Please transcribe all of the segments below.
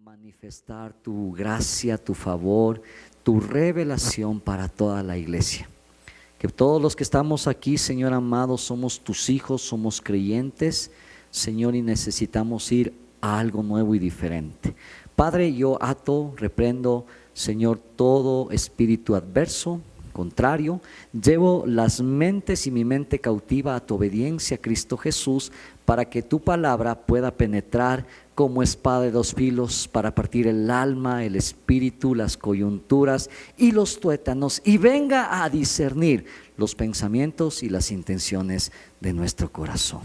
manifestar tu gracia, tu favor, tu revelación para toda la iglesia. Que todos los que estamos aquí, Señor amado, somos tus hijos, somos creyentes, Señor, y necesitamos ir a algo nuevo y diferente. Padre, yo ato, reprendo, Señor, todo espíritu adverso, contrario, llevo las mentes y mi mente cautiva a tu obediencia, Cristo Jesús, para que tu palabra pueda penetrar como espada de dos filos para partir el alma, el espíritu, las coyunturas y los tuétanos, y venga a discernir los pensamientos y las intenciones de nuestro corazón.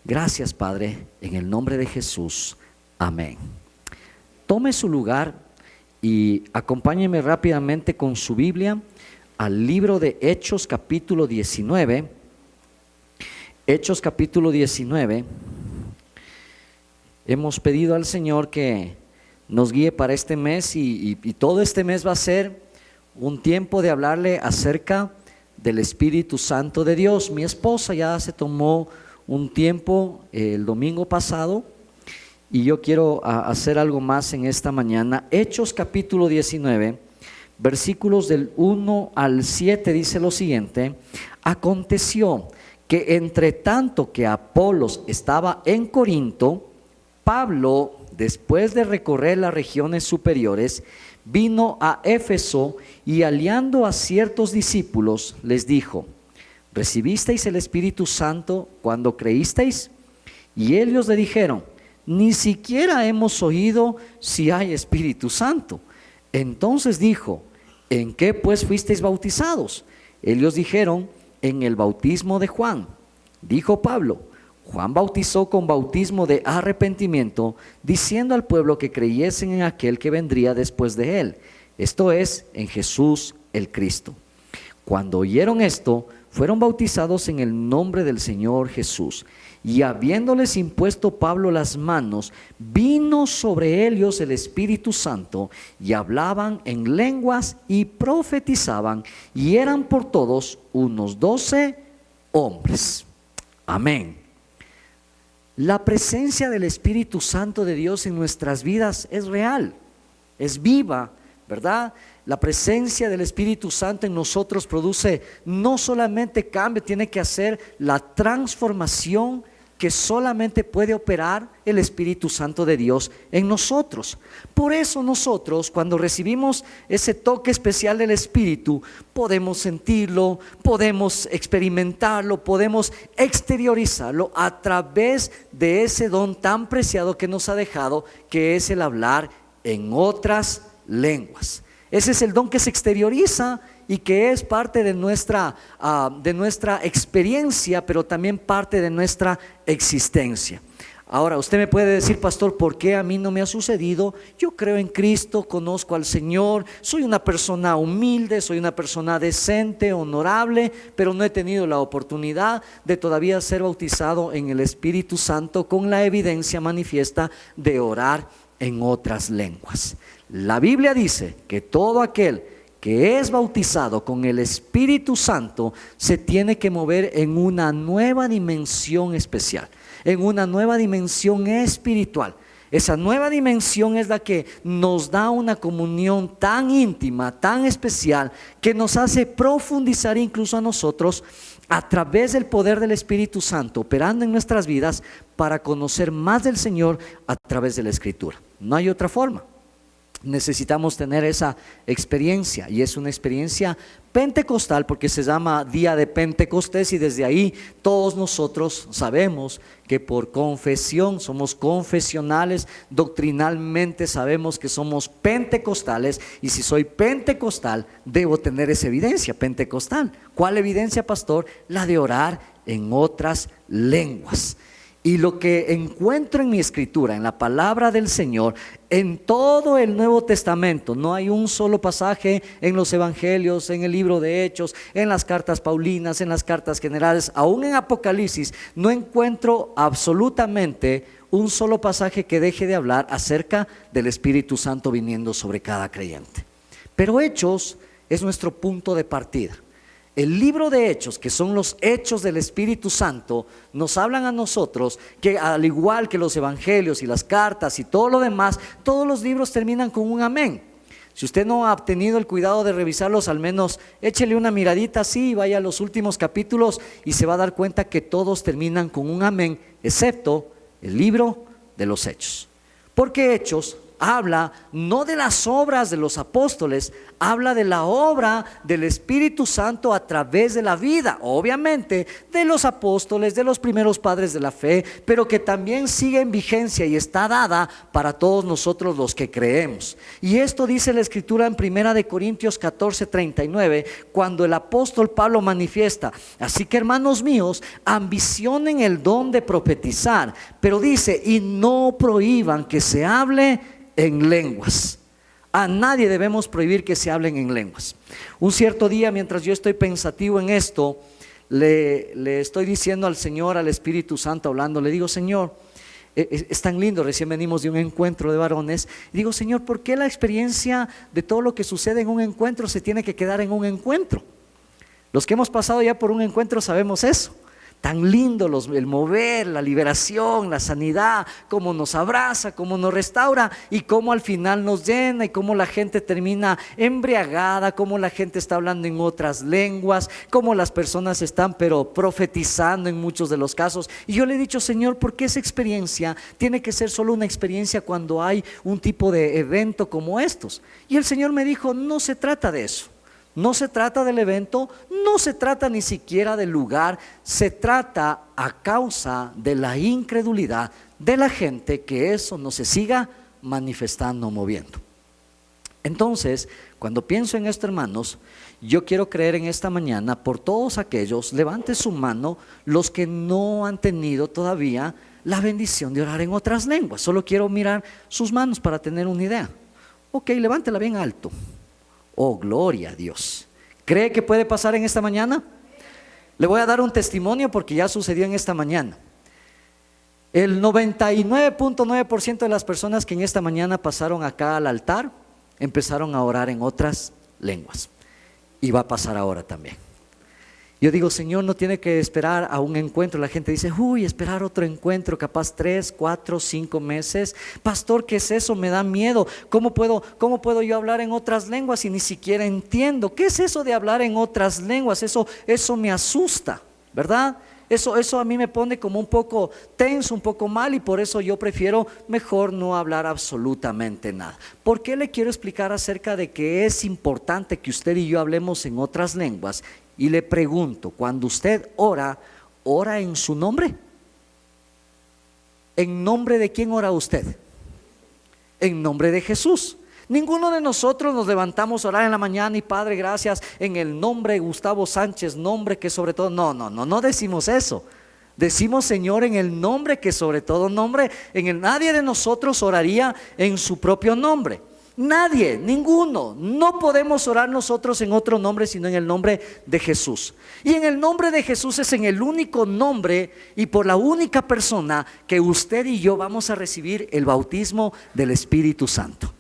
Gracias, Padre, en el nombre de Jesús. Amén. Tome su lugar y acompáñeme rápidamente con su Biblia al libro de Hechos capítulo 19. Hechos capítulo 19. Hemos pedido al Señor que nos guíe para este mes y todo este mes va a ser un tiempo de hablarle acerca del Espíritu Santo de Dios. Mi esposa ya se tomó un tiempo el domingo pasado y yo quiero hacer algo más en esta mañana. Hechos capítulo 19, versículos del 1 al 7 dice lo siguiente: aconteció que entre tanto que Apolos estaba en Corinto, Pablo, después de recorrer las regiones superiores, vino a Éfeso y aliando a ciertos discípulos les dijo: ¿recibisteis el Espíritu Santo cuando creísteis? Y ellos le dijeron: ni siquiera hemos oído si hay Espíritu Santo. Entonces dijo: ¿en qué pues fuisteis bautizados? Ellos dijeron: en el bautismo de Juan. Dijo Pablo: Juan bautizó con bautismo de arrepentimiento, diciendo al pueblo que creyesen en aquel que vendría después de él, esto es, en Jesús el Cristo. Cuando oyeron esto, fueron bautizados en el nombre del Señor Jesús. Y habiéndoles impuesto Pablo las manos, vino sobre ellos el Espíritu Santo, y hablaban en lenguas y profetizaban, y eran por todos unos 12 hombres. Amén. La presencia del Espíritu Santo de Dios en nuestras vidas es real, es viva, ¿verdad? La presencia del Espíritu Santo en nosotros produce no solamente cambio, tiene que hacer la transformación que solamente puede operar el Espíritu Santo de Dios en nosotros. Por eso nosotros, cuando recibimos ese toque especial del Espíritu, podemos sentirlo, podemos experimentarlo, podemos exteriorizarlo a través de ese don tan preciado que nos ha dejado, que es el hablar en otras lenguas. Ese es el don que se exterioriza y que es parte de nuestra experiencia, pero también parte de nuestra existencia. Ahora, usted me puede decir: pastor, ¿por qué a mí no me ha sucedido? Yo creo en Cristo, conozco al Señor, soy una persona humilde, soy una persona decente, honorable, pero no he tenido la oportunidad de todavía ser bautizado en el Espíritu Santo con la evidencia manifiesta de orar en otras lenguas. La Biblia dice que todo aquel que es bautizado con el Espíritu Santo se tiene que mover en una nueva dimensión especial, en una nueva dimensión espiritual. Esa nueva dimensión es la que nos da una comunión tan íntima, tan especial, que nos hace profundizar incluso a nosotros a través del poder del Espíritu Santo operando en nuestras vidas para conocer más del Señor a través de la Escritura. No hay otra forma. Necesitamos tener esa experiencia, y es una experiencia pentecostal porque se llama Día de Pentecostés, y desde ahí todos nosotros sabemos que por confesión somos confesionales, doctrinalmente sabemos que somos pentecostales, y si soy pentecostal debo tener esa evidencia pentecostal. ¿Cuál evidencia, pastor? La de orar en otras lenguas. Y lo que encuentro en mi escritura, en la palabra del Señor, en todo el Nuevo Testamento, no hay un solo pasaje en los evangelios, en el libro de Hechos, en las cartas paulinas, en las cartas generales, aún en Apocalipsis, no encuentro absolutamente un solo pasaje que deje de hablar acerca del Espíritu Santo viniendo sobre cada creyente. Pero Hechos es nuestro punto de partida. el libro de Hechos, que son los hechos del Espíritu Santo, nos hablan a nosotros que, al igual que los evangelios y las cartas y todo lo demás, todos los libros terminan con un amén. Si usted no ha tenido el cuidado de revisarlos, al menos échele una miradita así, vaya a los últimos capítulos y se va a dar cuenta que todos terminan con un amén, excepto el libro de los Hechos. Porque Hechos habla no de las obras de los apóstoles, habla de la obra del Espíritu Santo a través de la vida, obviamente, de los apóstoles, de los primeros padres de la fe, pero que también sigue en vigencia y está dada para todos nosotros los que creemos. Y esto dice la Escritura en 1 Corintios 14:39, cuando el apóstol Pablo manifiesta: así que, hermanos míos, ambicionen el don de profetizar, pero dice, y no prohíban que se hable en lenguas. A nadie debemos prohibir que se hablen en lenguas. Un cierto día, mientras yo estoy pensativo en esto, le estoy diciendo al Señor, al Espíritu Santo, hablando, le digo: Señor, es tan lindo, recién venimos de un encuentro de varones, y digo: Señor, ¿por qué la experiencia de todo lo que sucede en un encuentro se tiene que quedar en un encuentro? Los que hemos pasado ya por un encuentro sabemos eso. Tan lindo el mover, la liberación, la sanidad, cómo nos abraza, cómo nos restaura y cómo al final nos llena, y cómo la gente termina embriagada, cómo la gente está hablando en otras lenguas, cómo las personas están pero profetizando en muchos de los casos. Y yo le he dicho: Señor, ¿por qué esa experiencia tiene que ser solo una experiencia cuando hay un tipo de evento como estos? Y el Señor me dijo: no se trata de eso. No se trata del evento, no se trata ni siquiera del lugar, se trata a causa de la incredulidad de la gente que eso no se siga manifestando, moviendo. Entonces, cuando pienso en esto, hermanos, yo quiero creer en esta mañana por todos aquellos, levante su mano, los que no han tenido todavía la bendición de orar en otras lenguas. Solo quiero mirar sus manos para tener una idea. Ok, levántela bien alto. Oh, gloria a Dios. ¿Cree que puede pasar en esta mañana? Le voy a dar un testimonio porque ya sucedió en esta mañana. El 99.9% de las personas que en esta mañana pasaron acá al altar empezaron a orar en otras lenguas. Y va a pasar ahora también. Yo digo: Señor, no tiene que esperar a un encuentro. La gente dice: uy, esperar otro encuentro, capaz 3, 4, 5 meses. Pastor, ¿qué es eso? Me da miedo. ¿Cómo puedo yo hablar en otras lenguas si ni siquiera entiendo? ¿Qué es eso de hablar en otras lenguas? Eso me asusta, ¿verdad? Eso a mí me pone como un poco tenso, un poco mal, y por eso yo prefiero mejor no hablar absolutamente nada. ¿Por qué le quiero explicar acerca de que es importante que usted y yo hablemos en otras lenguas? Y le pregunto: cuando usted ora, ¿ora en su nombre? ¿En nombre de quién ora usted? En nombre de Jesús. Ninguno de nosotros nos levantamos a orar en la mañana y: Padre, gracias en el nombre de Gustavo Sánchez, nombre que sobre todo. No decimos eso. Decimos: Señor, en el nombre que sobre todo nombre. Nadie de nosotros oraría en su propio nombre. Nadie, ninguno. No podemos orar nosotros en otro nombre sino en el nombre de Jesús. Y en el nombre de Jesús es en el único nombre y por la única persona que usted y yo vamos a recibir el bautismo del Espíritu Santo.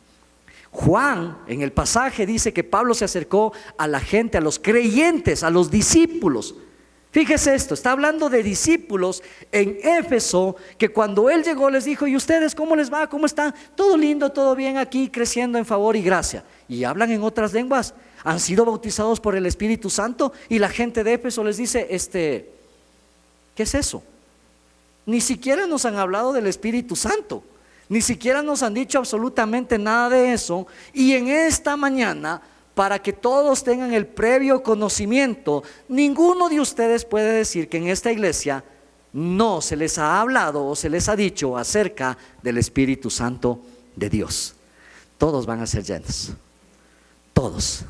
Juan en el pasaje dice que Pablo se acercó a la gente, a los creyentes, a los discípulos. Fíjese esto, está hablando de discípulos en Éfeso, que cuando él llegó les dijo: ¿y ustedes cómo les va? ¿Cómo están? Todo lindo, todo bien aquí, creciendo en favor y gracia. Y hablan en otras lenguas, han sido bautizados por el Espíritu Santo. Y la gente de Éfeso les dice: ¿qué es eso? Ni siquiera nos han hablado del Espíritu Santo, ni siquiera nos han dicho absolutamente nada de eso. Y en esta mañana, para que todos tengan el previo conocimiento, ninguno de ustedes puede decir que en esta iglesia no se les ha hablado o se les ha dicho acerca del Espíritu Santo de Dios. Todos van a ser llenos. Todos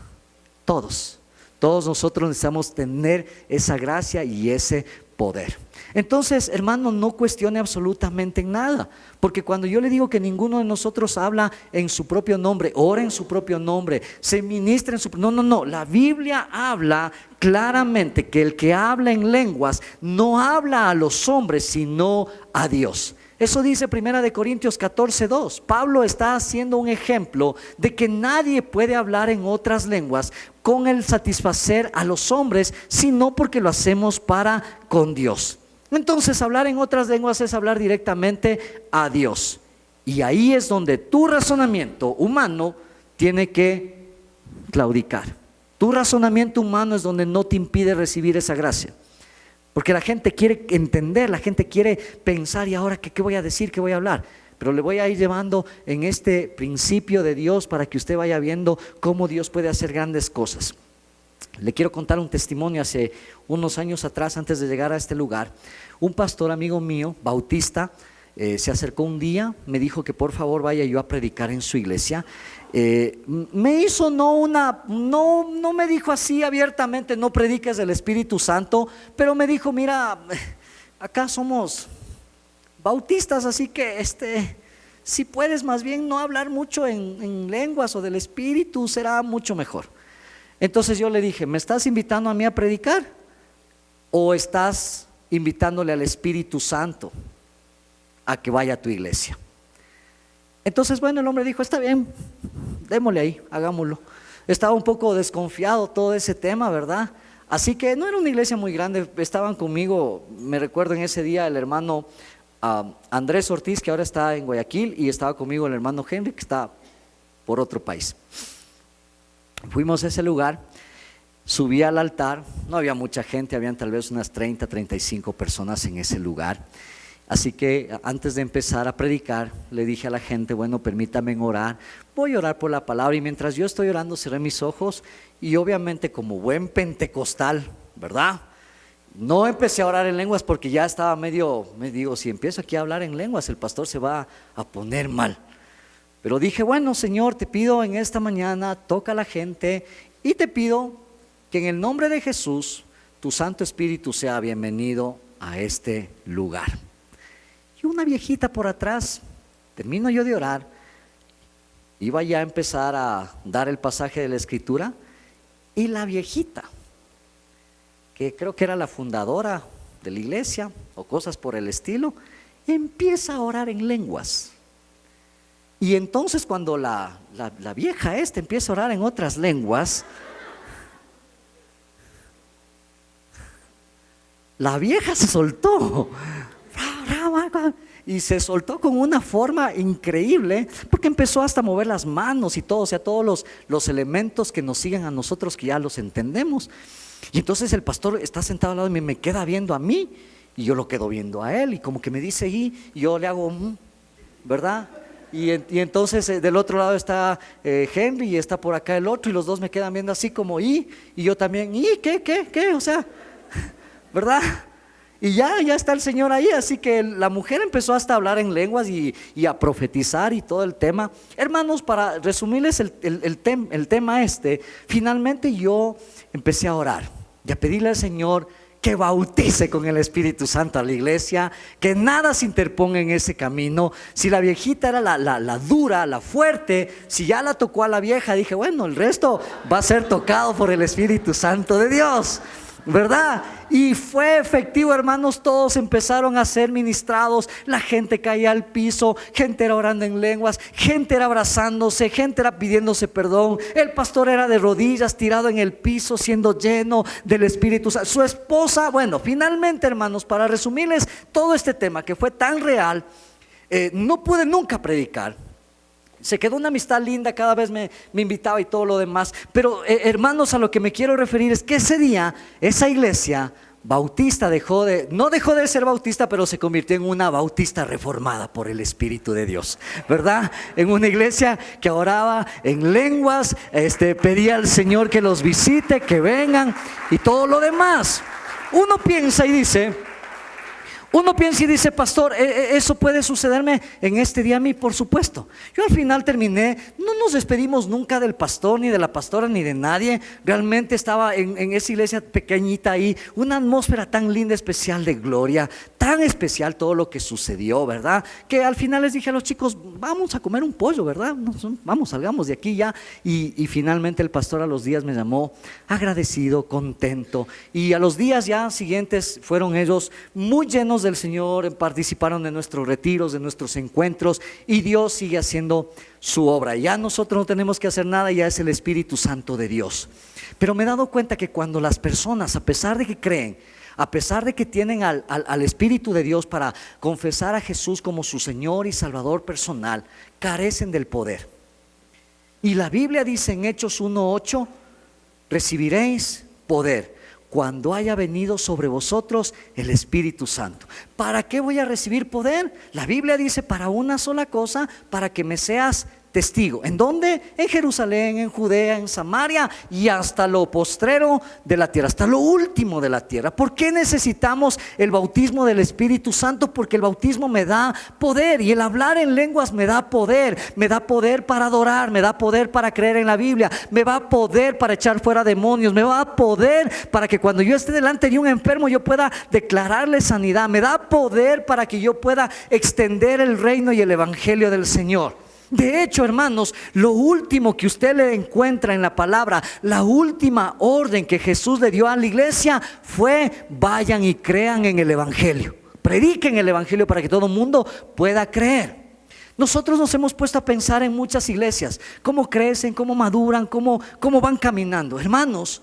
nosotros necesitamos tener esa gracia y ese poder. Entonces, hermano, no cuestione absolutamente nada, porque cuando yo le digo que ninguno de nosotros habla en su propio nombre, ora en su propio nombre, se ministra en su... No, la Biblia habla claramente que el que habla en lenguas no habla a los hombres sino a Dios. Eso dice Primera de Corintios 14:2. Pablo está haciendo un ejemplo de que nadie puede hablar en otras lenguas con el satisfacer a los hombres, sino porque lo hacemos para con Dios. Entonces, hablar en otras lenguas es hablar directamente a Dios. Y ahí es donde tu razonamiento humano tiene que claudicar. Tu razonamiento humano es donde no te impide recibir esa gracia. Porque la gente quiere entender, la gente quiere pensar, ¿y ahora qué voy a decir, qué voy a hablar? Pero le voy a ir llevando en este principio de Dios para que usted vaya viendo cómo Dios puede hacer grandes cosas. Le quiero contar un testimonio. Hace unos años atrás, antes de llegar a este lugar, un pastor amigo mío, bautista, se acercó un día, me dijo que por favor vaya yo a predicar en su iglesia. Me hizo no me dijo así abiertamente, no prediques del Espíritu Santo, pero me dijo, mira, acá somos bautistas, así que si puedes más bien no hablar mucho en lenguas o del Espíritu, será mucho mejor. Entonces yo le dije, ¿me estás invitando a mí a predicar o estás invitándole al Espíritu Santo a que vaya a tu iglesia? Entonces, bueno, el hombre dijo, está bien, démosle ahí, hagámoslo. Estaba un poco desconfiado todo ese tema, ¿verdad? Así que no era una iglesia muy grande. Estaban conmigo, me recuerdo en ese día, el hermano Andrés Ortiz, que ahora está en Guayaquil, y estaba conmigo el hermano Henry, que está por otro país. Fuimos a ese lugar, subí al altar, no había mucha gente, habían tal vez unas 30, 35 personas en ese lugar. Así que antes de empezar a predicar, le dije a la gente, bueno, permítame orar, voy a orar por la palabra. Y mientras yo estoy orando, cerré mis ojos y obviamente como buen pentecostal, ¿verdad? No empecé a orar en lenguas porque ya estaba me digo, si empiezo aquí a hablar en lenguas, el pastor se va a poner mal. Pero dije, bueno, Señor, te pido en esta mañana, toca a la gente y te pido que en el nombre de Jesús, tu Santo Espíritu sea bienvenido a este lugar. Y una viejita por atrás, termino yo de orar, iba ya a empezar a dar el pasaje de la Escritura, y la viejita, que creo que era la fundadora de la iglesia o cosas por el estilo, empieza a orar en lenguas. Y entonces cuando la vieja empieza a orar en otras lenguas, la vieja se soltó y se soltó con una forma increíble, porque empezó hasta a mover las manos y todo, o sea, todos los elementos que nos siguen a nosotros, que ya los entendemos. Y entonces el pastor está sentado al lado de mí, me queda viendo a mí y yo lo quedo viendo a él, y como que me dice y yo le hago ¿verdad? Y entonces del otro lado está Henry, y está por acá el otro, y los dos me quedan viendo así como y yo también, ¿qué? O sea, ¿verdad? Y ya está el Señor ahí. Así que la mujer empezó hasta a hablar en lenguas y a profetizar y todo el tema. Hermanos, para resumirles el tema finalmente yo empecé a orar y a pedirle al Señor que bautice con el Espíritu Santo a la iglesia, que nada se interponga en ese camino. Si la viejita era la dura, la fuerte, si ya la tocó a la vieja, dije, bueno, el resto va a ser tocado por el Espíritu Santo de Dios, ¿verdad? Y fue efectivo, hermanos. Todos empezaron a ser ministrados, la gente caía al piso, gente era orando en lenguas, gente era abrazándose, gente era pidiéndose perdón, el pastor era de rodillas tirado en el piso siendo lleno del Espíritu Santo, su esposa. Bueno, finalmente, hermanos, para resumirles todo este tema que fue tan real, no pude nunca predicar. Se quedó una amistad linda, cada vez me invitaba y todo lo demás. Pero hermanos, a lo que me quiero referir es que ese día, esa iglesia bautista no dejó de ser bautista, pero se convirtió en una bautista reformada por el Espíritu de Dios, ¿verdad? En una iglesia que oraba en lenguas, pedía al Señor que los visite, que vengan y todo lo demás. Uno piensa y dice, pastor, ¿eso puede sucederme en este día a mí? Por supuesto. Yo al final terminé, no nos despedimos nunca del pastor, ni de la pastora, ni de nadie. Realmente estaba en esa iglesia pequeñita ahí, una atmósfera tan linda, especial, de gloria, tan especial todo lo que sucedió, ¿verdad? Que al final les dije a los chicos, vamos a comer un pollo, ¿verdad? Vamos, salgamos de aquí ya. Y finalmente el pastor a los días me llamó agradecido, contento. Y a los días ya siguientes fueron ellos muy llenos del Señor, participaron de nuestros retiros, de nuestros encuentros, y Dios sigue haciendo su obra. Ya nosotros no tenemos que hacer nada, ya es el Espíritu Santo de Dios. Pero me he dado cuenta que cuando las personas, a pesar de que creen, a pesar de que tienen al Espíritu de Dios para confesar a Jesús como su Señor y Salvador personal, carecen del poder. Y la Biblia dice en Hechos 1:8, recibiréis poder cuando haya venido sobre vosotros el Espíritu Santo. ¿Para qué voy a recibir poder? La Biblia dice para una sola cosa, para que me seas testigo. ¿En dónde? En Jerusalén, en Judea, en Samaria y hasta lo postrero de la tierra, hasta lo último de la tierra. ¿Por qué necesitamos el bautismo del Espíritu Santo? Porque el bautismo me da poder, y el hablar en lenguas me da poder para adorar, me da poder para creer en la Biblia, me da poder para echar fuera demonios, me da poder para que cuando yo esté delante de un enfermo yo pueda declararle sanidad, me da poder para que yo pueda extender el reino y el evangelio del Señor. De hecho, hermanos, lo último que usted le encuentra en la palabra, la última orden que Jesús le dio a la iglesia fue: vayan y crean en el evangelio, prediquen el evangelio para que todo el mundo pueda creer. Nosotros nos hemos puesto a pensar en muchas iglesias, cómo crecen, cómo maduran, cómo van caminando, hermanos.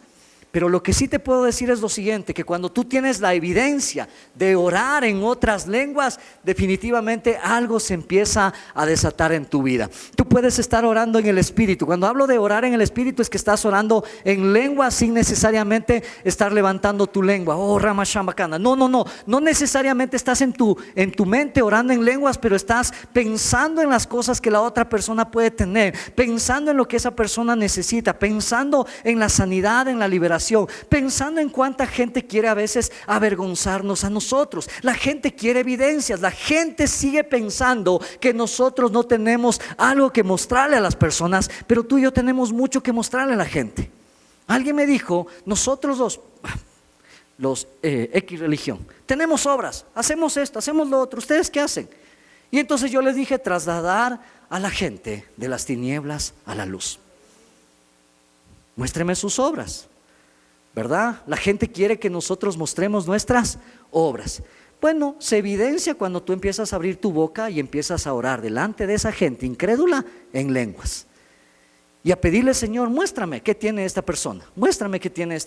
Pero lo que sí te puedo decir es lo siguiente, que cuando tú tienes la evidencia de orar en otras lenguas, definitivamente algo se empieza a desatar en tu vida. Tú puedes estar orando en el Espíritu. Cuando hablo de orar en el Espíritu es que estás orando en lengua sin necesariamente estar levantando tu lengua. Oh, Rama Shambakana. No necesariamente estás en tu mente orando en lenguas, pero estás pensando en las cosas que la otra persona puede tener, pensando en lo que esa persona necesita, pensando en la sanidad, en la liberación, pensando en cuánta gente quiere a veces avergonzarnos a nosotros. La gente quiere evidencias, la gente sigue pensando que nosotros no tenemos algo que mostrarle a las personas, pero tú y yo tenemos mucho que mostrarle a la gente. Alguien me dijo: nosotros los X religión, tenemos obras, hacemos esto, hacemos lo otro, ¿ustedes qué hacen? Y entonces yo les dije: trasladar a la gente de las tinieblas a la luz. Muéstreme sus obras, ¿verdad? La gente quiere que nosotros mostremos nuestras obras. Bueno, se evidencia cuando tú empiezas a abrir tu boca y empiezas a orar delante de esa gente incrédula en lenguas, y a pedirle: Señor, muéstrame qué tiene esta persona, muéstrame qué tiene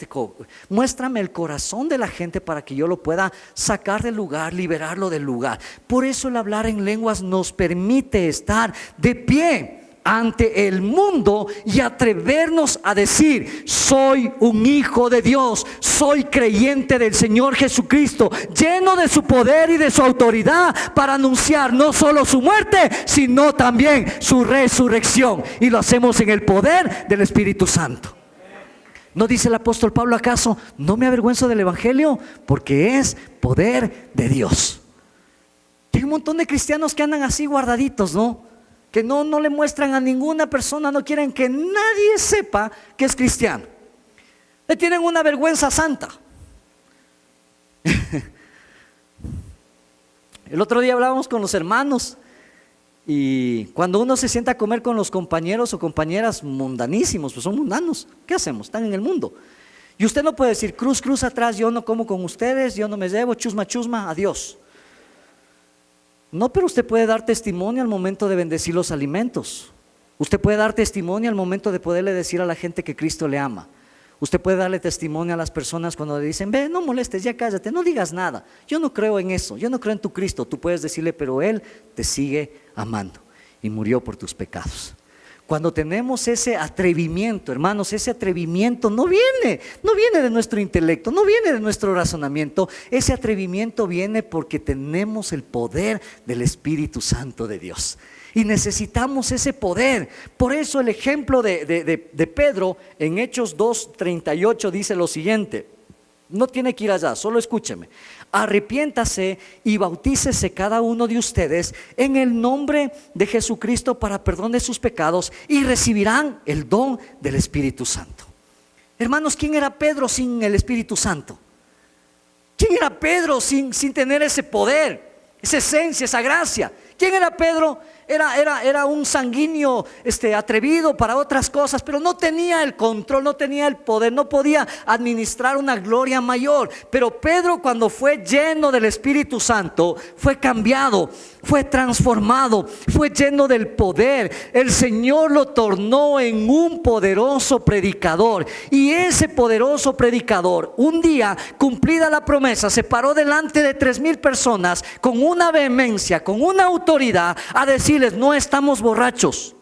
muéstrame el corazón de la gente para que yo lo pueda sacar del lugar, liberarlo del lugar. Por eso el hablar en lenguas nos permite estar de pie ante el mundo y atrevernos a decir: soy un hijo de Dios, soy creyente del Señor Jesucristo, lleno de su poder y de su autoridad para anunciar no solo su muerte, sino también su resurrección. Y lo hacemos en el poder del Espíritu Santo. ¿No dice el apóstol Pablo acaso: no me avergüenzo del evangelio, porque es poder de Dios? Hay un montón de cristianos que andan así guardaditos, ¿no? Que no le muestran a ninguna persona, no quieren que nadie sepa que es cristiano. Le tienen una vergüenza santa. El otro día hablábamos con los hermanos, y cuando uno se sienta a comer con los compañeros o compañeras mundanísimos, pues son mundanos, ¿qué hacemos? Están en el mundo. Y usted no puede decir: cruz atrás, yo no como con ustedes, yo no me llevo, chusma, adiós. No, pero usted puede dar testimonio al momento de bendecir los alimentos. Usted puede dar testimonio al momento de poderle decir a la gente que Cristo le ama. Usted puede darle testimonio a las personas cuando le dicen: ve, no molestes, ya cállate, no digas nada, yo no creo en eso, yo no creo en tu Cristo. Tú puedes decirle: pero Él te sigue amando y murió por tus pecados. Cuando tenemos ese atrevimiento, hermanos, ese atrevimiento no viene de nuestro intelecto, no viene de nuestro razonamiento. Ese atrevimiento viene porque tenemos el poder del Espíritu Santo de Dios, y necesitamos ese poder. Por eso el ejemplo de Pedro en Hechos 2:38 dice lo siguiente. No tiene que ir allá, solo escúcheme: arrepiéntase y bautícese cada uno de ustedes en el nombre de Jesucristo para perdón de sus pecados, y recibirán el don del Espíritu Santo. Hermanos, ¿quién era Pedro sin el Espíritu Santo? ¿Quién era Pedro sin tener ese poder, esa esencia, esa gracia? ¿Quién era Pedro? era un sanguíneo atrevido para otras cosas, pero no tenía el control, no tenía el poder, no podía administrar una gloria mayor. Pero Pedro, cuando fue lleno del Espíritu Santo, fue cambiado, fue transformado, fue lleno del poder. El Señor lo tornó en un poderoso predicador, y ese poderoso predicador, un día cumplida la promesa, se paró delante de 3,000 personas con una vehemencia, con una autoridad, a decirles: no estamos borrachos,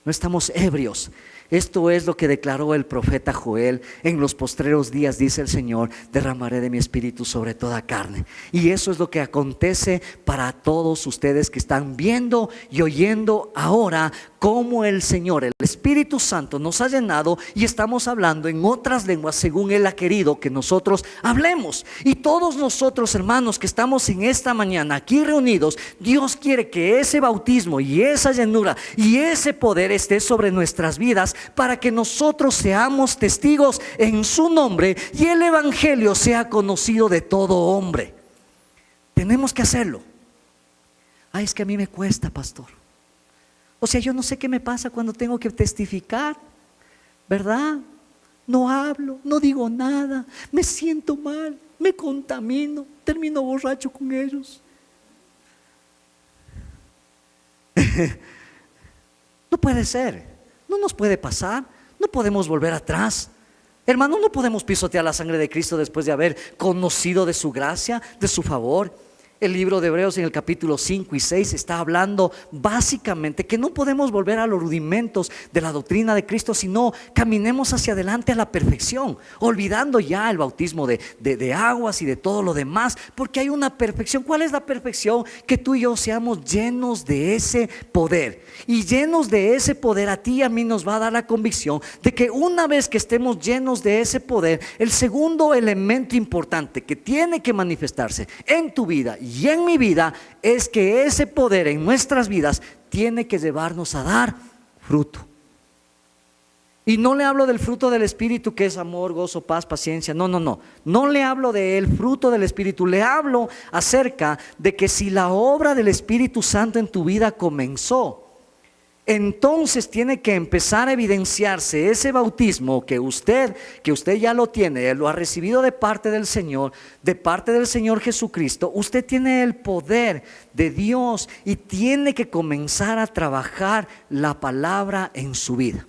no estamos ebrios. Esto es lo que declaró el profeta Joel: en los postreros días, dice el Señor, derramaré de mi espíritu sobre toda carne. Y eso es lo que acontece para todos ustedes que están viendo y oyendo ahora cómo el Señor, el Espíritu Santo, nos ha llenado y estamos hablando en otras lenguas según Él ha querido que nosotros hablemos. Y todos nosotros, hermanos, que estamos en esta mañana aquí reunidos, Dios quiere que ese bautismo y esa llenura y ese poder esté sobre nuestras vidas, para que nosotros seamos testigos en su nombre y el evangelio sea conocido de todo hombre. Tenemos que hacerlo. Ay, es que a mí me cuesta, pastor. O sea, yo no sé qué me pasa cuando tengo que testificar, ¿verdad? No hablo, no digo nada, me siento mal, me contamino, termino borracho con ellos. No puede ser, no nos puede pasar, no podemos volver atrás. Hermano, no podemos pisotear la sangre de Cristo después de haber conocido de su gracia, de su favor. El libro de Hebreos en el capítulo 5 y 6 está hablando básicamente que no podemos volver a los rudimentos de la doctrina de Cristo, sino caminemos hacia adelante a la perfección, olvidando ya el bautismo de aguas y de todo lo demás, porque hay una perfección. ¿Cuál es la perfección? Que tú y yo seamos llenos de ese poder, y llenos de ese poder a ti y a mí nos va a dar la convicción de que una vez que estemos llenos de ese poder, el segundo elemento importante que tiene que manifestarse en tu vida y en mi vida es que ese poder en nuestras vidas tiene que llevarnos a dar fruto. Y no le hablo del fruto del Espíritu, que es amor, gozo, paz, paciencia. No le hablo del fruto del Espíritu. Le hablo acerca de que si la obra del Espíritu Santo en tu vida comenzó, entonces tiene que empezar a evidenciarse ese bautismo que usted ya lo tiene, lo ha recibido de parte del Señor Jesucristo. Usted tiene el poder de Dios y tiene que comenzar a trabajar la palabra en su vida.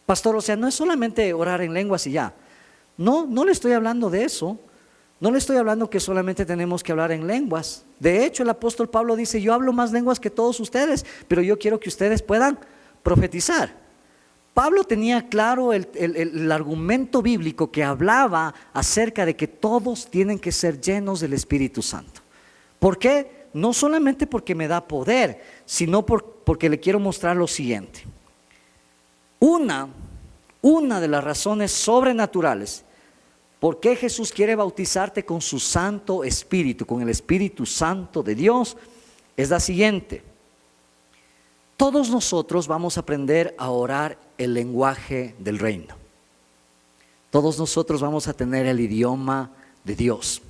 Pastor, o sea, no es solamente orar en lenguas y ya. No le estoy hablando de eso. No le estoy hablando que solamente tenemos que hablar en lenguas. De hecho, el apóstol Pablo dice: yo hablo más lenguas que todos ustedes, pero yo quiero que ustedes puedan profetizar. Pablo tenía claro el argumento bíblico que hablaba acerca de que todos tienen que ser llenos del Espíritu Santo. ¿Por qué? No solamente porque me da poder, sino porque le quiero mostrar lo siguiente. Una de las razones sobrenaturales ¿por qué Jesús quiere bautizarte con su Santo Espíritu, con el Espíritu Santo de Dios? Es la siguiente: todos nosotros vamos a aprender a orar el lenguaje del reino. Todos nosotros vamos a tener el idioma de Dios.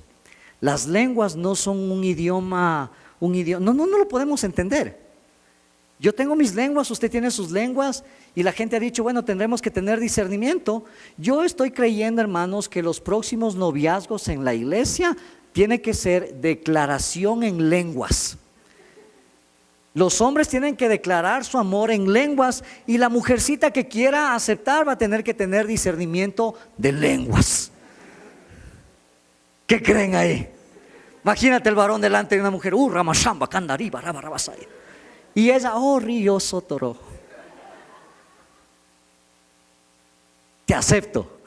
Las lenguas no son un idioma, no lo podemos entender. Yo tengo mis lenguas, usted tiene sus lenguas, y la gente ha dicho: bueno, tendremos que tener discernimiento. Yo estoy creyendo, hermanos, que los próximos noviazgos en la iglesia tiene que ser declaración en lenguas. Los hombres tienen que declarar su amor en lenguas, y la mujercita que quiera aceptar va a tener que tener discernimiento de lenguas. ¿Qué creen ahí? Imagínate el varón delante de una mujer: ramashamba, candariba, rabarabasaya. Y ella: oh, río sotoro, te acepto.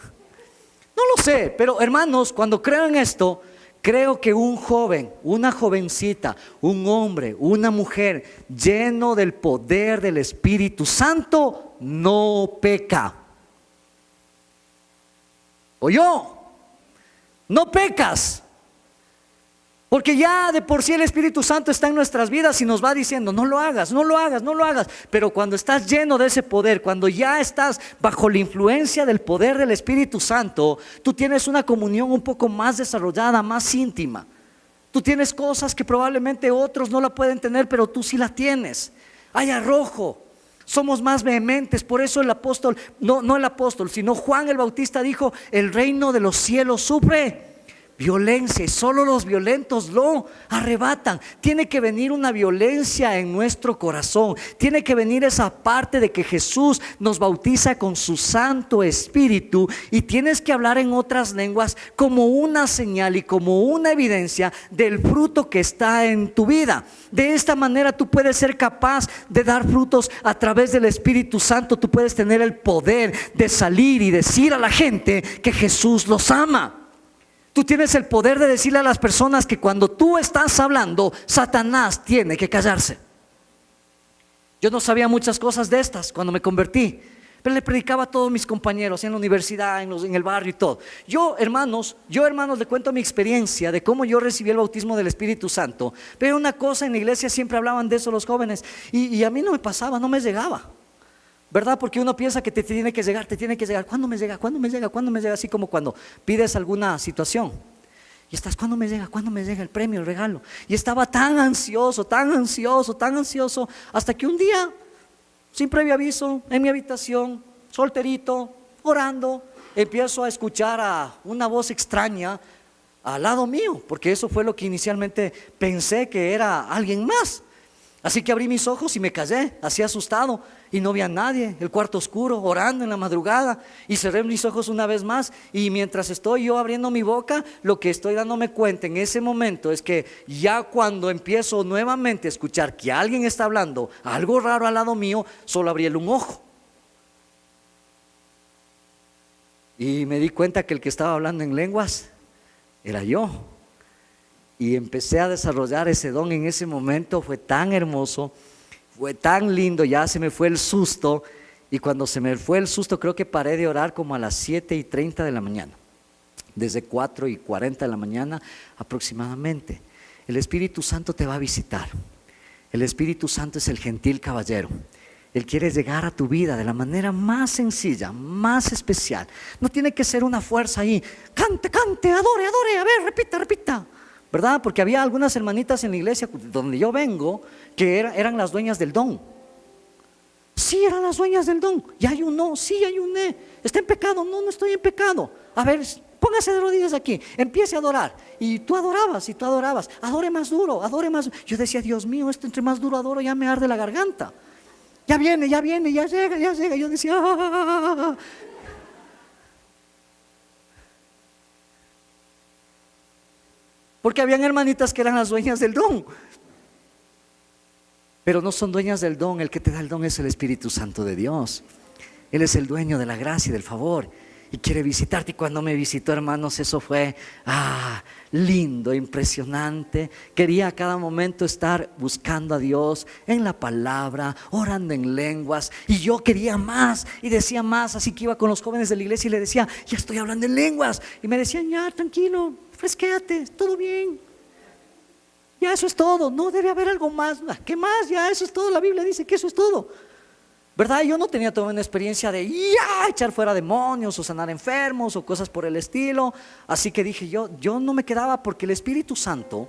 No lo sé, pero hermanos, cuando creo en esto, creo que un joven, una jovencita, un hombre, una mujer lleno del poder del Espíritu Santo no peca. ¿Oyó? No pecas. Porque ya de por sí el Espíritu Santo está en nuestras vidas y nos va diciendo: no lo hagas, no lo hagas, no lo hagas. Pero cuando estás lleno de ese poder, cuando ya estás bajo la influencia del poder del Espíritu Santo, tú tienes una comunión un poco más desarrollada, más íntima. Tú tienes cosas que probablemente otros no la pueden tener, pero tú sí la tienes. Hay arrojo. Somos más vehementes. Por eso el apóstol, no el apóstol, sino Juan el Bautista dijo: el reino de los cielos sufre violencia y solo los violentos lo arrebatan. Tiene que venir una violencia en nuestro corazón. Tiene que venir esa parte de que Jesús nos bautiza con su Santo Espíritu, y tienes que hablar en otras lenguas como una señal y como una evidencia del fruto que está en tu vida. De esta manera tú puedes ser capaz de dar frutos a través del Espíritu Santo. Tú puedes tener el poder de salir y decir a la gente que Jesús los ama. Tú tienes el poder de decirle a las personas que cuando tú estás hablando, Satanás tiene que callarse. Yo no sabía muchas cosas de estas cuando me convertí, pero le predicaba a todos mis compañeros en la universidad, en el barrio y todo. Yo hermanos, le cuento mi experiencia de cómo yo recibí el bautismo del Espíritu Santo. Pero una cosa, en la iglesia siempre hablaban de eso los jóvenes, y a mí no me pasaba, no me llegaba, ¿verdad? Porque uno piensa que te tiene que llegar. ¿Cuándo me llega? ¿Cuándo me llega? ¿Cuándo me llega? Así como cuando pides alguna situación y estás: ¿cuándo me llega? ¿Cuándo me llega el premio, el regalo? Y estaba tan ansioso, hasta que un día, sin previo aviso, en mi habitación, solterito, orando, empiezo a escuchar a una voz extraña al lado mío, porque eso fue lo que inicialmente pensé que era alguien más. Así que abrí mis ojos y me callé, así asustado, y no vi a nadie, el cuarto oscuro, orando en la madrugada. Y cerré mis ojos una vez más, y mientras estoy yo abriendo mi boca, lo que estoy dándome cuenta en ese momento es que ya cuando empiezo nuevamente a escuchar que alguien está hablando algo raro al lado mío, solo abrí un ojo. Y me di cuenta que el que estaba hablando en lenguas era yo. Y empecé a desarrollar ese don en ese momento. Fue tan hermoso, fue tan lindo, ya se me fue el susto. Y cuando se me fue el susto, creo que paré de orar como a las 7:30 de la mañana. Desde 4:40 de la mañana aproximadamente. El Espíritu Santo te va a visitar. El Espíritu Santo es el gentil caballero. Él quiere llegar a tu vida de la manera más sencilla, más especial. No tiene que ser una fuerza ahí: cante, adore, a ver, repita, ¿verdad? Porque había algunas hermanitas en la iglesia donde yo vengo que eran las dueñas del don. Sí, eran las dueñas del don. ¿Ya ayunó? Sí, ayuné. ¿Está en pecado? No estoy en pecado. A ver, póngase de rodillas aquí, empiece a adorar. Y tú adorabas, adore más duro. Yo decía: Dios mío, esto entre más duro adoro, ya me arde la garganta. Ya viene, ya llega. Yo decía: ¡ah! Porque habían hermanitas que eran las dueñas del don, pero no son dueñas del don. El que te da el don es el Espíritu Santo de Dios. Él es el dueño de la gracia y del favor, y quiere visitarte. Y cuando me visitó, hermanos, eso fue lindo, impresionante. Quería a cada momento estar buscando a Dios en la palabra, orando en lenguas, y yo quería más y decía más. Así que iba con los jóvenes de la iglesia y le decía: ya estoy hablando en lenguas. Y me decían: ya, tranquilo, fresquéate, todo bien. Ya, eso es todo, no debe haber algo más. ¿Qué más? Ya, eso es todo. La Biblia dice que eso es todo, ¿verdad? Yo no tenía toda una experiencia de echar fuera demonios o sanar enfermos o cosas por el estilo. Así que dije yo no me quedaba, porque el Espíritu Santo,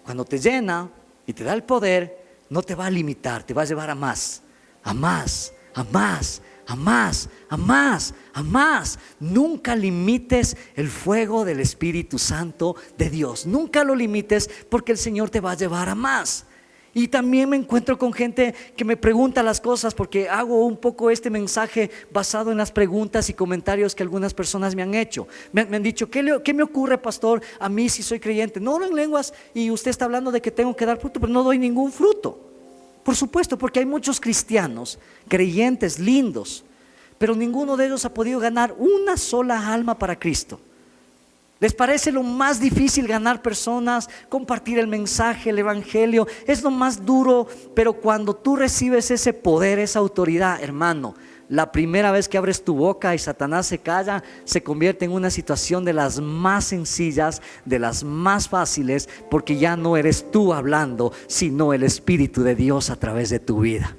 cuando te llena y te da el poder, no te va a limitar, te va a llevar a más, a más, a más, a más, a más, a más. Nunca limites el fuego del Espíritu Santo de Dios. Nunca lo limites, porque el Señor te va a llevar a más. Y también me encuentro con gente que me pregunta las cosas, porque hago un poco este mensaje basado en las preguntas y comentarios que algunas personas me han hecho. Me han dicho: ¿qué me ocurre, pastor? A mí, si soy creyente, no hablo en lenguas, y usted está hablando de que tengo que dar fruto, pero no doy ningún fruto. Por supuesto, porque hay muchos cristianos, creyentes, lindos, pero ninguno de ellos ha podido ganar una sola alma para Cristo. ¿Les parece lo más difícil ganar personas, compartir el mensaje, el evangelio? Es lo más duro. Pero cuando tú recibes ese poder, esa autoridad, hermano, la primera vez que abres tu boca y Satanás se calla, se convierte en una situación de las más sencillas, de las más fáciles, porque ya no eres tú hablando, sino el Espíritu de Dios a través de tu vida.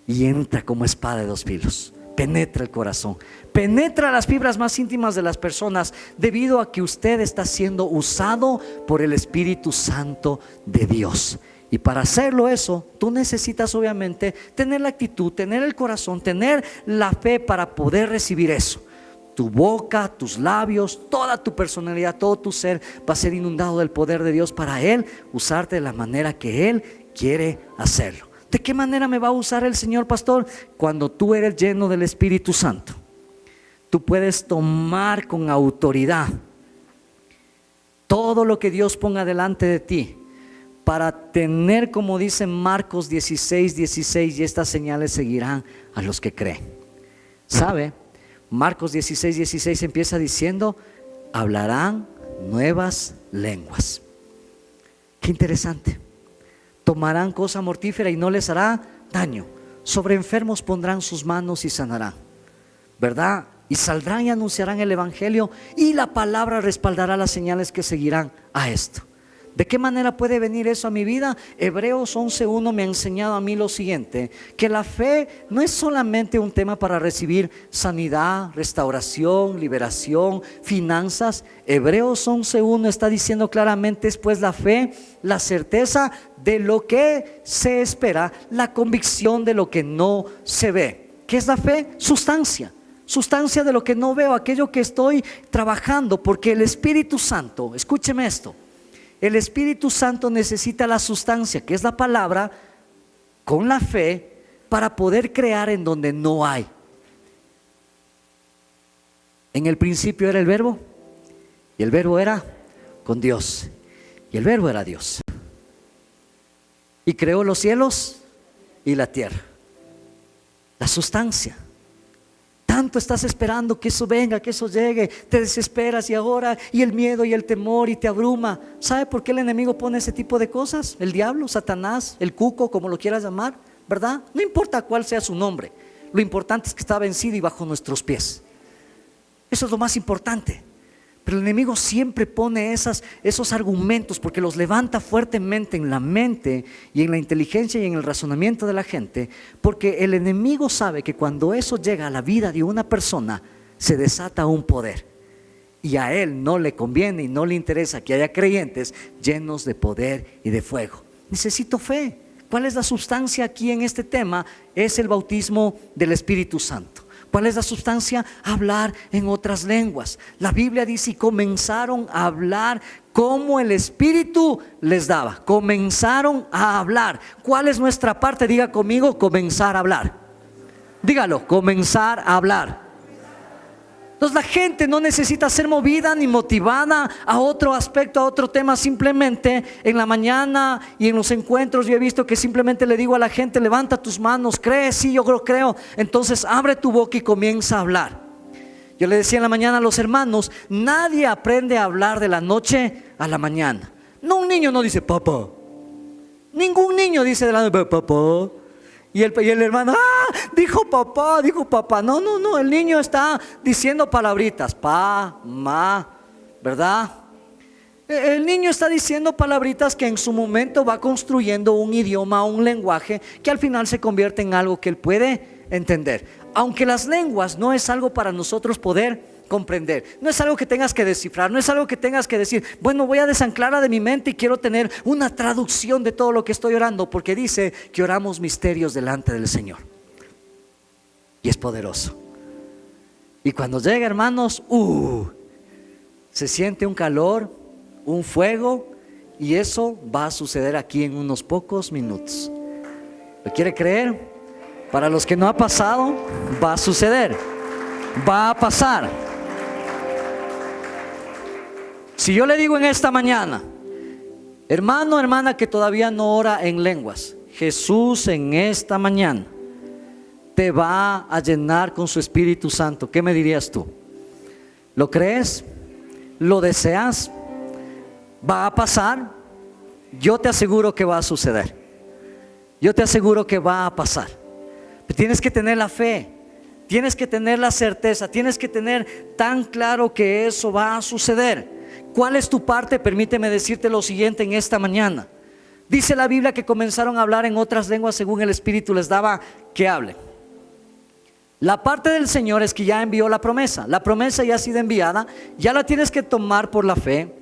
Y entra como espada de dos filos. penetra el corazón, penetra las fibras más íntimas de las personas, debido a que usted está siendo usado por el Espíritu Santo de Dios. Y para hacerlo eso, tú necesitas obviamente tener la actitud, tener el corazón, tener la fe para poder recibir eso. Tu boca, tus labios, toda tu personalidad, todo tu ser va a ser inundado del poder de Dios para Él usarte de la manera que Él quiere hacerlo. ¿De qué manera me va a usar el Señor, pastor? Cuando tú eres lleno del Espíritu Santo, tú puedes tomar con autoridad todo lo que Dios ponga delante de ti, para tener, como dice Marcos 16:16, y estas señales seguirán a los que creen. ¿Sabe? Marcos 16:16 empieza diciendo: hablarán nuevas lenguas. Qué interesante. Tomarán cosa mortífera y no les hará daño. Sobre enfermos pondrán sus manos y sanarán, ¿verdad? Y saldrán y anunciarán el evangelio, y la palabra respaldará las señales que seguirán a esto. ¿De qué manera puede venir eso a mi vida? Hebreos 11:1 me ha enseñado a mí lo siguiente: que la fe no es solamente un tema para recibir sanidad, restauración, liberación, finanzas. Hebreos 11:1 está diciendo claramente: es pues la fe, la certeza de lo que se espera, la convicción de lo que no se ve. ¿Qué es la fe? Sustancia de lo que no veo, aquello que estoy trabajando, porque el Espíritu Santo, escúcheme esto, el Espíritu Santo necesita la sustancia, que es la palabra, con la fe, para poder crear en donde no hay. En el principio era el Verbo, y el Verbo era con Dios, y el Verbo era Dios, y creó los cielos y la tierra. La sustancia. Tanto estás esperando que eso venga, que eso llegue, te desesperas, y el miedo y el temor y te abruma. ¿Sabe por qué el enemigo pone ese tipo de cosas? El diablo, Satanás, el cuco, como lo quieras llamar, ¿verdad? No importa cuál sea su nombre, lo importante es que está vencido y bajo nuestros pies. Eso es lo más importante. Pero el enemigo siempre pone esos argumentos, porque los levanta fuertemente en la mente y en la inteligencia y en el razonamiento de la gente, porque el enemigo sabe que cuando eso llega a la vida de una persona, se desata un poder, y a él no le conviene y no le interesa que haya creyentes llenos de poder y de fuego. Necesito fe. ¿Cuál es la sustancia aquí en este tema? Es el bautismo del Espíritu Santo. ¿Cuál es la sustancia? Hablar en otras lenguas. La Biblia dice: y comenzaron a hablar como el Espíritu les daba. Comenzaron a hablar. ¿Cuál es nuestra parte? Diga conmigo: comenzar a hablar. Dígalo: comenzar a hablar. Entonces la gente no necesita ser movida ni motivada a otro aspecto, a otro tema. Simplemente en la mañana y en los encuentros yo he visto que simplemente le digo a la gente: levanta tus manos, cree, sí, yo lo creo. Entonces abre tu boca y comienza a hablar. Yo le decía en la mañana a los hermanos: nadie aprende a hablar de la noche a la mañana. No, un niño no dice papá. Ningún niño dice de la noche papá. Y el hermano: dijo papá. No, el niño está diciendo palabritas, pa, ma, ¿verdad? El niño está diciendo palabritas que en su momento va construyendo un idioma, un lenguaje que al final se convierte en algo que él puede entender. Aunque las lenguas no es algo para nosotros poder comprender, no es algo que tengas que descifrar, no es algo que tengas que decir: bueno, voy a desanclarla de mi mente y quiero tener una traducción de todo lo que estoy orando, porque dice que oramos misterios delante del Señor, y es poderoso. Y cuando llega, hermanos, se siente un calor, un fuego, y eso va a suceder aquí en unos pocos minutos. ¿Lo quiere creer? Para los que no ha pasado, va a suceder, va a pasar. Si yo le digo en esta mañana: hermano, hermana que todavía no ora en lenguas, Jesús en esta mañana te va a llenar con su Espíritu Santo, ¿qué me dirías tú? ¿Lo crees? ¿Lo deseas? ¿Va a pasar? Yo te aseguro que va a suceder. Yo te aseguro que va a pasar. Pero tienes que tener la fe, tienes que tener la certeza, tienes que tener tan claro que eso va a suceder. ¿Cuál es tu parte? Permíteme decirte lo siguiente en esta mañana. Dice la Biblia que comenzaron a hablar en otras lenguas según el Espíritu les daba que hablen. La parte del Señor es que ya envió la promesa. La promesa ya ha sido enviada, ya la tienes que tomar por la fe,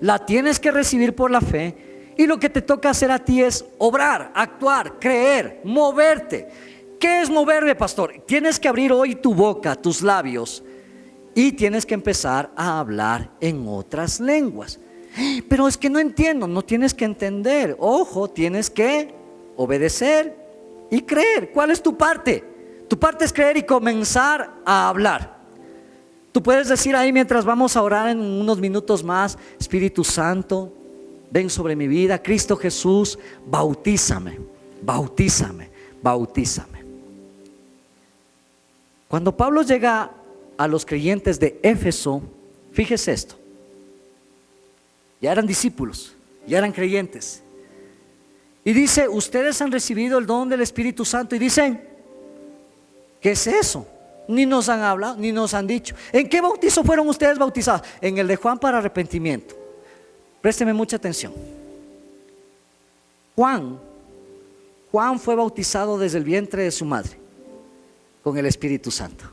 la tienes que recibir por la fe, y lo que te toca hacer a ti es obrar, actuar, creer, moverte. ¿Qué es moverme, pastor? Tienes que abrir hoy tu boca, tus labios, y tienes que empezar a hablar en otras lenguas. Pero es que no entiendo. No tienes que entender, ojo, tienes que obedecer y creer. ¿Cuál es tu parte? Tu parte es creer y comenzar a hablar. Tú puedes decir ahí mientras vamos a orar en unos minutos más: Espíritu Santo, ven sobre mi vida. Cristo Jesús, bautízame, bautízame, bautízame. Cuando Pablo llega a los creyentes de Éfeso, fíjese esto: ya eran discípulos, ya eran creyentes, y dice: ustedes han recibido el don del Espíritu Santo. Y dicen: ¿qué es eso? Ni nos han hablado, ni nos han dicho. ¿En qué bautizo fueron ustedes bautizados? En el de Juan para arrepentimiento. Présteme mucha atención. Juan fue bautizado desde el vientre de su madre con el Espíritu Santo.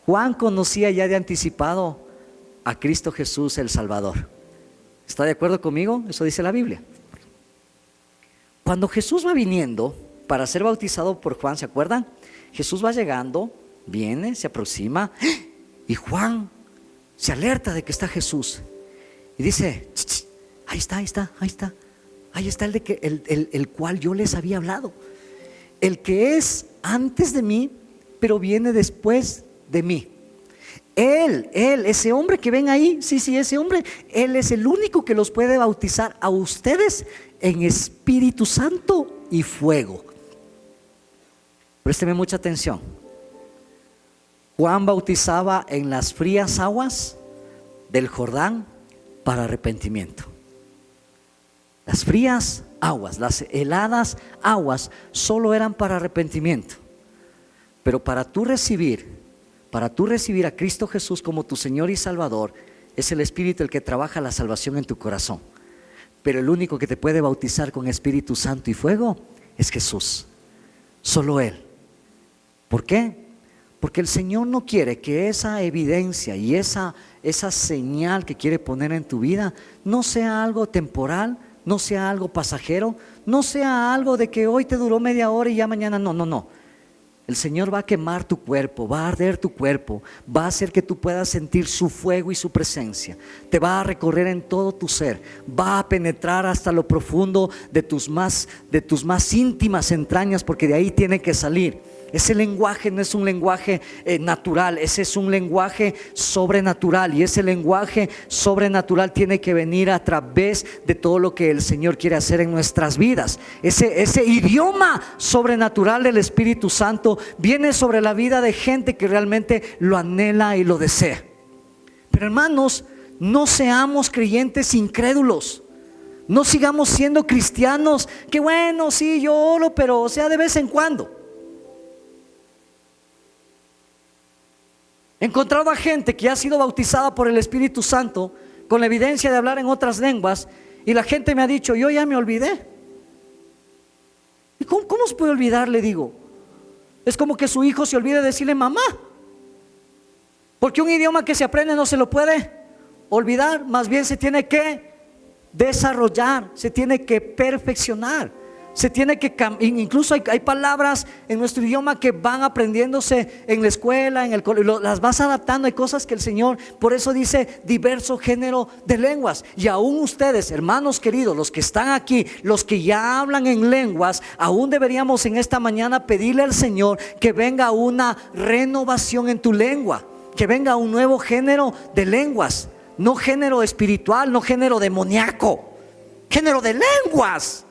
Juan conocía ya de anticipado a Cristo Jesús el Salvador. ¿Está de acuerdo conmigo? Eso dice la Biblia. Cuando Jesús va viniendo para ser bautizado por Juan, ¿se acuerdan? Jesús va llegando, viene, se aproxima, y Juan se alerta de que está Jesús y dice: ch, ch, ahí está, ahí está, ahí está, ahí está el cual yo les había hablado, el que es antes de mí, pero viene después de mí. Él, ese hombre que ven ahí, sí, ese hombre, Él es el único que los puede bautizar a ustedes en Espíritu Santo y fuego. Présteme mucha atención. Juan bautizaba en las frías aguas del Jordán para arrepentimiento. Las frías aguas, las heladas aguas solo eran para arrepentimiento. Pero para tú recibir a Cristo Jesús como tu Señor y Salvador, es el Espíritu el que trabaja la salvación en tu corazón. Pero el único que te puede bautizar con Espíritu Santo y fuego es Jesús. Solo Él. ¿Por qué? Porque el Señor no quiere que esa evidencia y esa señal que quiere poner en tu vida no sea algo temporal, no sea algo pasajero, no sea algo de que hoy te duró media hora y ya mañana no. El Señor va a quemar tu cuerpo, va a arder tu cuerpo, va a hacer que tú puedas sentir su fuego y su presencia. Te va a recorrer en todo tu ser, va a penetrar hasta lo profundo de tus más íntimas entrañas, porque de ahí tiene que salir. Ese lenguaje no es un lenguaje natural, ese es un lenguaje sobrenatural, y ese lenguaje sobrenatural tiene que venir a través de todo lo que el Señor quiere hacer en nuestras vidas. Ese idioma sobrenatural del Espíritu Santo viene sobre la vida de gente que realmente lo anhela y lo desea. Pero hermanos, no seamos creyentes incrédulos. No sigamos siendo cristianos que bueno, sí, yo oro, pero o sea de vez en cuando. He encontrado a gente que ha sido bautizada por el Espíritu Santo con la evidencia de hablar en otras lenguas, y la gente me ha dicho: yo ya me olvidé. ¿Y cómo se puede olvidar? Le digo, es como que su hijo se olvide de decirle mamá, porque un idioma que se aprende no se lo puede olvidar, más bien se tiene que desarrollar, se tiene que perfeccionar. Se tiene que incluso hay palabras en nuestro idioma que van aprendiéndose en la escuela, en el colegio, las vas adaptando. Hay cosas que el Señor, por eso dice diverso género de lenguas. Y aún ustedes, hermanos queridos, los que están aquí, los que ya hablan en lenguas, aún deberíamos en esta mañana pedirle al Señor que venga una renovación en tu lengua, que venga un nuevo género de lenguas, no género espiritual, no género demoníaco, género de lenguas,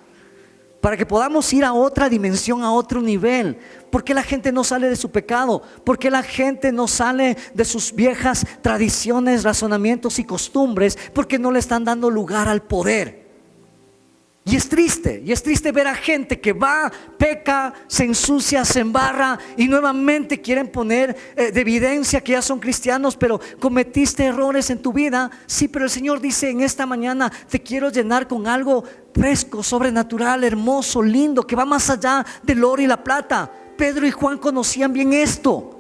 para que podamos ir a otra dimensión, a otro nivel. ¿Por qué la gente no sale de su pecado? ¿Por qué la gente no sale de sus viejas tradiciones, razonamientos y costumbres? Porque no le están dando lugar al poder. Y es triste ver a gente que va, peca, se ensucia, se embarra y nuevamente quieren poner de evidencia que ya son cristianos, pero cometiste errores en tu vida. Sí, pero el Señor dice en esta mañana: te quiero llenar con algo fresco, sobrenatural, hermoso, lindo, que va más allá del oro y la plata. Pedro y Juan conocían bien esto.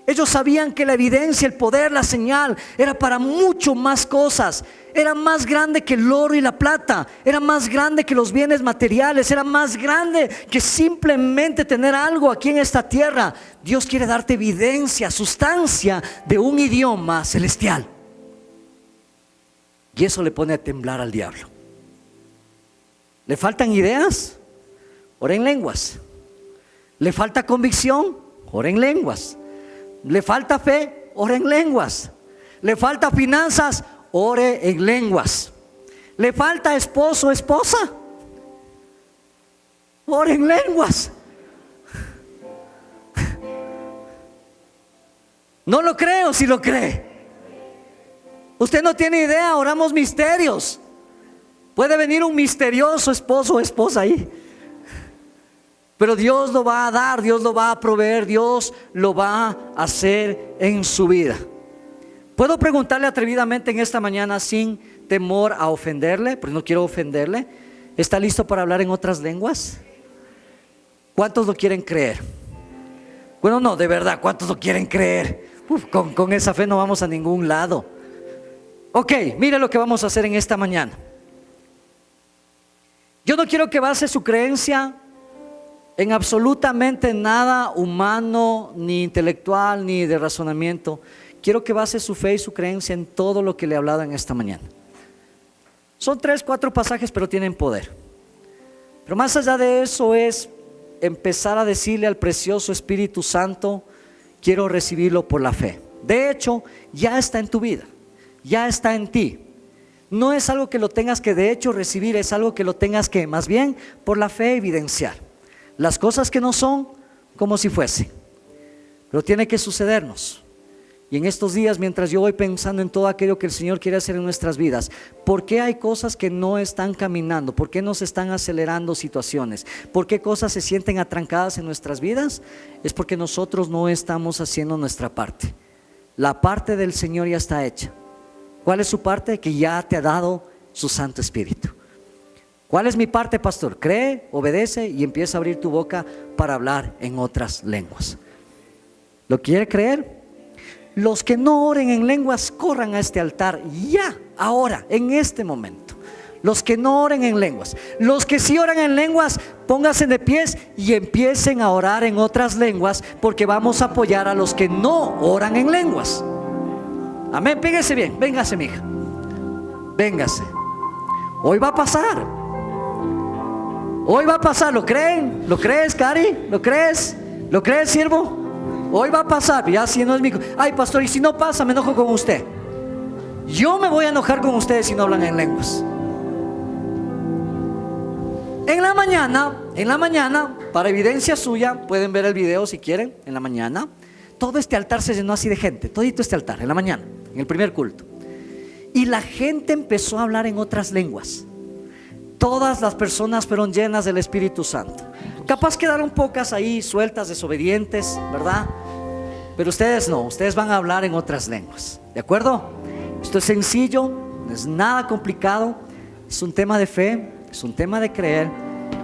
Ellos sabían que la evidencia, el poder, la señal era para mucho más cosas. Era más grande que el oro y la plata. Era más grande que los bienes materiales. Era más grande que simplemente tener algo aquí en esta tierra. Dios quiere darte evidencia, sustancia de un idioma celestial. Y eso le pone a temblar al diablo. ¿Le faltan ideas? Ora en lenguas. ¿Le falta convicción? Ora en lenguas. ¿Le falta fe? Ore en lenguas. ¿Le falta finanzas? Ore en lenguas. ¿Le falta esposo o esposa? Ore en lenguas. No lo creo si lo cree. Usted no tiene idea, oramos misterios. Puede venir un misterioso esposo o esposa ahí. Pero Dios lo va a dar, Dios lo va a proveer, Dios lo va a hacer en su vida. ¿Puedo preguntarle atrevidamente en esta mañana sin temor a ofenderle? Pero no quiero ofenderle. ¿Está listo para hablar en otras lenguas? ¿Cuántos lo quieren creer? Bueno, no, de verdad, ¿cuántos lo quieren creer? Con esa fe no vamos a ningún lado. Ok, mire lo que vamos a hacer en esta mañana. Yo no quiero que base su creencia en absolutamente nada humano, ni intelectual, ni de razonamiento. Quiero que base su fe y su creencia en todo lo que le he hablado en esta mañana. Son 3, 4 pasajes, pero tienen poder. Pero más allá de eso es empezar a decirle al precioso Espíritu Santo: quiero recibirlo por la fe. De hecho, ya está en tu vida, ya está en ti. No es algo que lo tengas que de hecho recibir, es algo que lo tengas que más bien por la fe evidenciar. Las cosas que no son como si fuese. Pero tiene que sucedernos. Y en estos días, mientras yo voy pensando en todo aquello que el Señor quiere hacer en nuestras vidas, ¿por qué hay cosas que no están caminando? ¿Por qué nos están acelerando situaciones? ¿Por qué cosas se sienten atrancadas en nuestras vidas? Es porque nosotros no estamos haciendo nuestra parte. La parte del Señor ya está hecha. ¿Cuál es su parte? Que ya te ha dado su Santo Espíritu. ¿Cuál es mi parte, pastor? Cree, obedece y empieza a abrir tu boca para hablar en otras lenguas. ¿Lo quiere creer? Los que no oren en lenguas, corran a este altar ya, ahora, en este momento. Los que no oren en lenguas. Los que sí oran en lenguas, pónganse de pies y empiecen a orar en otras lenguas, porque vamos a apoyar a los que no oran en lenguas. Amén, pégase bien, véngase, mija. Véngase. Hoy va a pasar. Hoy va a pasar, ¿lo creen? ¿Lo crees, Cari? ¿Lo crees? ¿Lo crees, siervo? Hoy va a pasar, ya si no es mi... Ay, pastor, y si no pasa, me enojo con usted. Yo me voy a enojar con ustedes si no hablan en lenguas. En la mañana, para evidencia suya, pueden ver el video si quieren, en la mañana. Todo este altar se llenó así de gente, todito este altar, en la mañana, en el primer culto. Y la gente empezó a hablar en otras lenguas. Todas las personas fueron llenas del Espíritu Santo. Capaz quedaron pocas ahí sueltas, desobedientes, ¿verdad? Pero ustedes no, ustedes van a hablar en otras lenguas. ¿De acuerdo? Esto es sencillo, no es nada complicado. Es un tema de fe, es un tema de creer,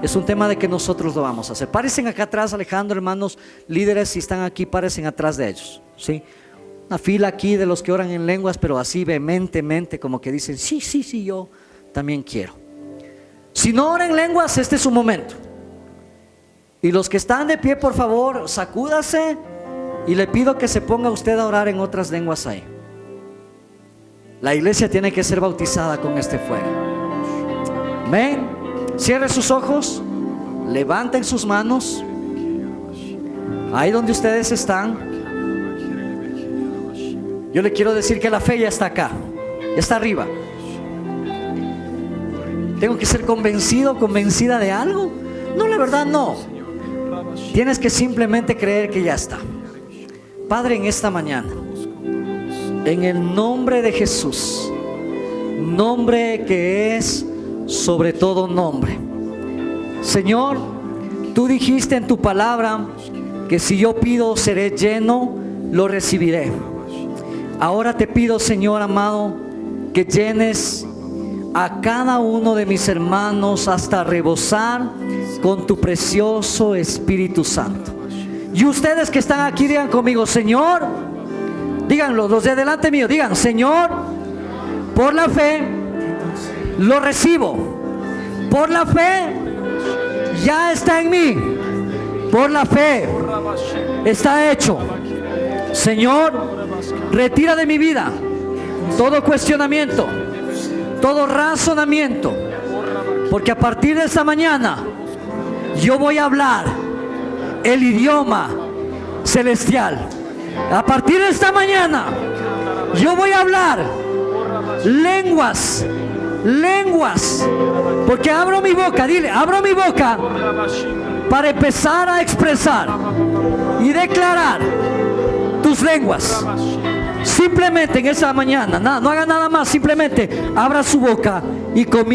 es un tema de que nosotros lo vamos a hacer. Párense acá atrás, Alejandro, hermanos líderes, si están aquí, párense atrás de ellos, ¿sí? Una fila aquí de los que oran en lenguas, pero así vehementemente, como que dicen: sí, yo también quiero. Si no oran en lenguas, este es su momento. Y los que están de pie, por favor, sacúdase y le pido que se ponga usted a orar en otras lenguas ahí. La iglesia tiene que ser bautizada con este fuego. Amén. Cierre sus ojos, levanten sus manos ahí donde ustedes están. Yo le quiero decir que la fe ya está acá, ya está arriba. ¿Tengo que ser convencido, convencida de algo? No, la verdad no. Tienes que simplemente creer que ya está. Padre, en esta mañana, en el nombre de Jesús, nombre que es sobre todo nombre, Señor, tú dijiste en tu palabra que si yo pido seré lleno, lo recibiré. Ahora te pido, Señor amado, que llenes a cada uno de mis hermanos hasta rebosar con tu precioso Espíritu Santo. Y ustedes que están aquí digan conmigo, Señor, díganlo, los de adelante mío, digan, Señor, por la fe lo recibo. Por la fe ya está en mí. Por la fe está hecho. Señor, retira de mi vida todo cuestionamiento, todo razonamiento, porque a partir de esta mañana yo voy a hablar el idioma celestial. A partir de esta mañana yo voy a hablar lenguas, porque abro mi boca, dile, abro mi boca para empezar a expresar y declarar tus lenguas. Simplemente en esa mañana, no haga nada más, simplemente abra su boca y comience